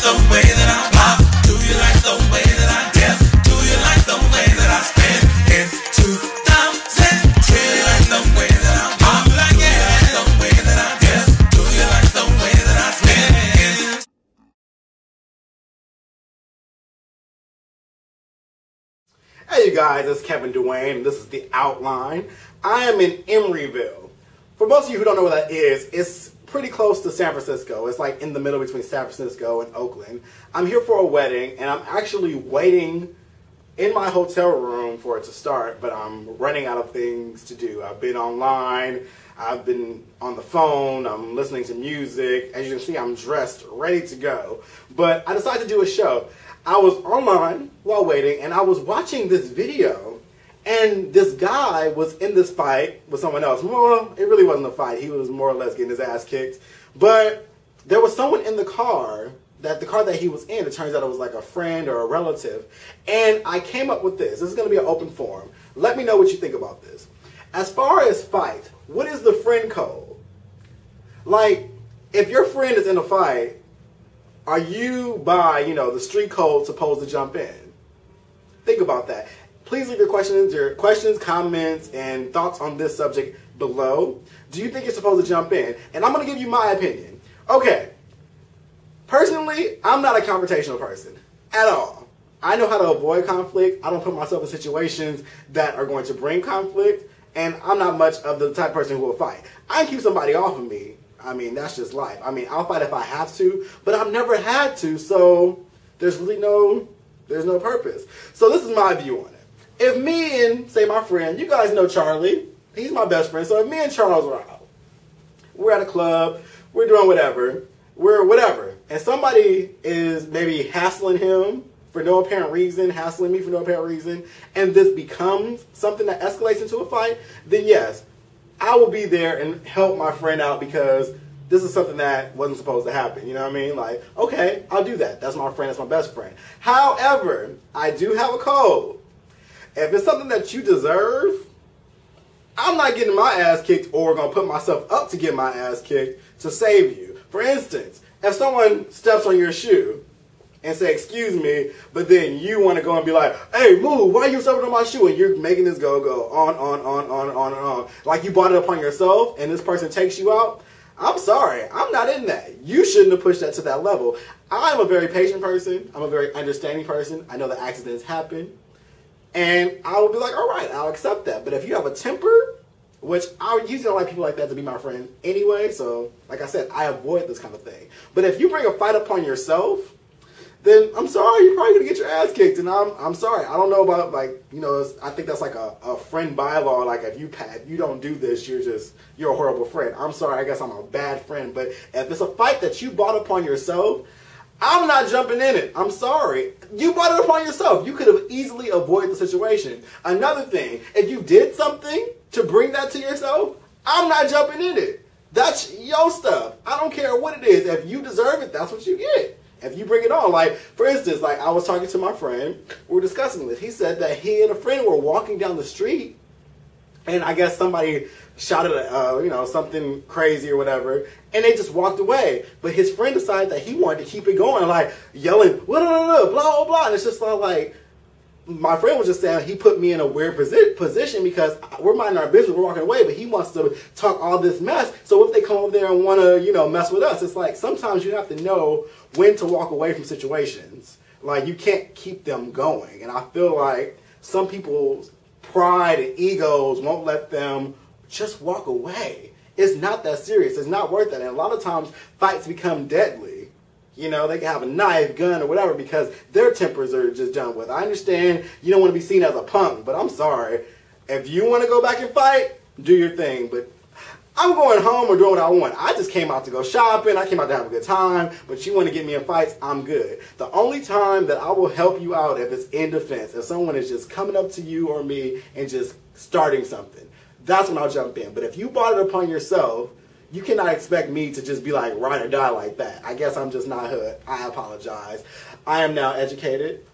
the way that I pop? Do you like the way that I dip? Do you like the way that I spin in 2000? Do you like the way that I pop? Do you like the way that I dip? Do you like the way that I spin in? Hey you guys, it's Kevin Dwayne, and this is The Outline. I am in Emeryville. For most of you who don't know where that is, it's pretty close to San Francisco. It's like in the middle between San Francisco and Oakland. I'm here for a wedding, and I'm actually waiting in my hotel room for it to start, but I'm running out of things to do. I've been online, I've been on the phone, I'm listening to music. As you can see, I'm dressed, ready to go. But I decided to do a show. I was online while waiting, and I was watching this video, and this guy was in this fight with someone else. Well, it really wasn't a fight. He was more or less getting his ass kicked. But there was someone in the car that he was in, it turns out it was like a friend or a relative. And I came up with this. This is going to be an open forum. Let me know what you think about this. As far as fight, what is the friend code? Like, if your friend is in a fight, are you, by, the street code, supposed to jump in? Think about that. Please leave your questions, comments, and thoughts on this subject below. Do you think you're supposed to jump in? And I'm going to give you my opinion. Okay. Personally, I'm not a confrontational person at all. I know how to avoid conflict. I don't put myself in situations that are going to bring conflict. And I'm not much of the type of person who will fight. I can keep somebody off of me. I mean, that's just life. I mean, I'll fight if I have to, but I've never had to, so there's really no purpose. So this is my view on it. If me and, say, my friend, you guys know Charlie, he's my best friend, so if me and Charles are out, we're at a club, we're doing whatever, and somebody is maybe hassling him for no apparent reason, hassling me for no apparent reason, and this becomes something that escalates into a fight, then yes, I will be there and help my friend out because this is something that wasn't supposed to happen. You know what I mean? Like, okay, I'll do that. That's my friend. That's my best friend. However, I do have a code. If it's something that you deserve, I'm not getting my ass kicked or going to put myself up to get my ass kicked to save you. For instance, if someone steps on your shoe and say, excuse me, but then you want to go and be like, hey, move, why are you stepping on my shoe? And you're making this go on. Like you brought it upon yourself and this person takes you out. I'm sorry, I'm not in that. You shouldn't have pushed that to that level. I'm a very patient person. I'm a very understanding person. I know that accidents happen. And I will be like, all right, I'll accept that. But if you have a temper, which I usually don't like people like that to be my friend anyway. So, like I said, I avoid this kind of thing. But if you bring a fight upon yourself, then I'm sorry, you're probably going to get your ass kicked. And I'm sorry. I don't know about, like, I think that's like a friend bylaw. Like, if you don't do this, you're a horrible friend. I'm sorry, I guess I'm a bad friend. But if it's a fight that you brought upon yourself, I'm not jumping in it. I'm sorry. You brought it upon yourself. You could have easily avoided the situation. Another thing, if you did something to bring that to yourself, I'm not jumping in it. That's your stuff. I don't care what it is. If you deserve it, that's what you get. If you bring it on. Like, for instance, like I was talking to my friend, we were discussing this. He said that he and a friend were walking down the street, and I guess somebody shouted, something crazy or whatever, and they just walked away. But his friend decided that he wanted to keep it going, like yelling, blah, blah, blah, blah. And it's just like, my friend was just saying he put me in a weird position because we're minding our business, we're walking away, but he wants to talk all this mess. So if they come over there and want to, mess with us, it's like sometimes you have to know when to walk away from situations. Like, you can't keep them going. And I feel like some people's pride and egos won't let them just walk away. It's not that serious. It's not worth it. And a lot of times fights become deadly. They can have a knife, gun, or whatever because their tempers are just done with. I understand you don't want to be seen as a punk, but I'm sorry. If you want to go back and fight, do your thing. But I'm going home or doing what I want. I just came out to go shopping. I came out to have a good time. But you want to get me in fights, I'm good. The only time that I will help you out if it's in defense, if someone is just coming up to you or me and just starting something, that's when I'll jump in. But if you brought it upon yourself, you cannot expect me to just be like ride or die like that. I guess I'm just not hood. I apologize. I am now educated,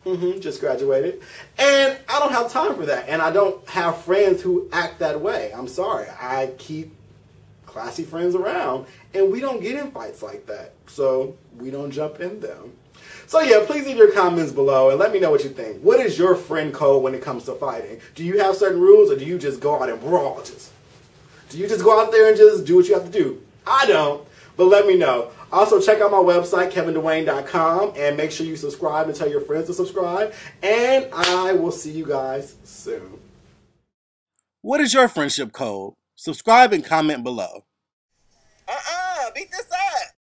just graduated, and I don't have time for that. And I don't have friends who act that way. I'm sorry. I keep classy friends around, and we don't get in fights like that, so we don't jump in them. So yeah, please leave your comments below and let me know what you think. What is your friend code when it comes to fighting? Do you have certain rules, or do you just go out and brawl? Do you just go out there and just do what you have to do? I don't, but let me know. Also, check out my website, KevinDwayne.com, and make sure you subscribe and tell your friends to subscribe, and I will see you guys soon. What is your friendship code? Subscribe and comment below. Beat this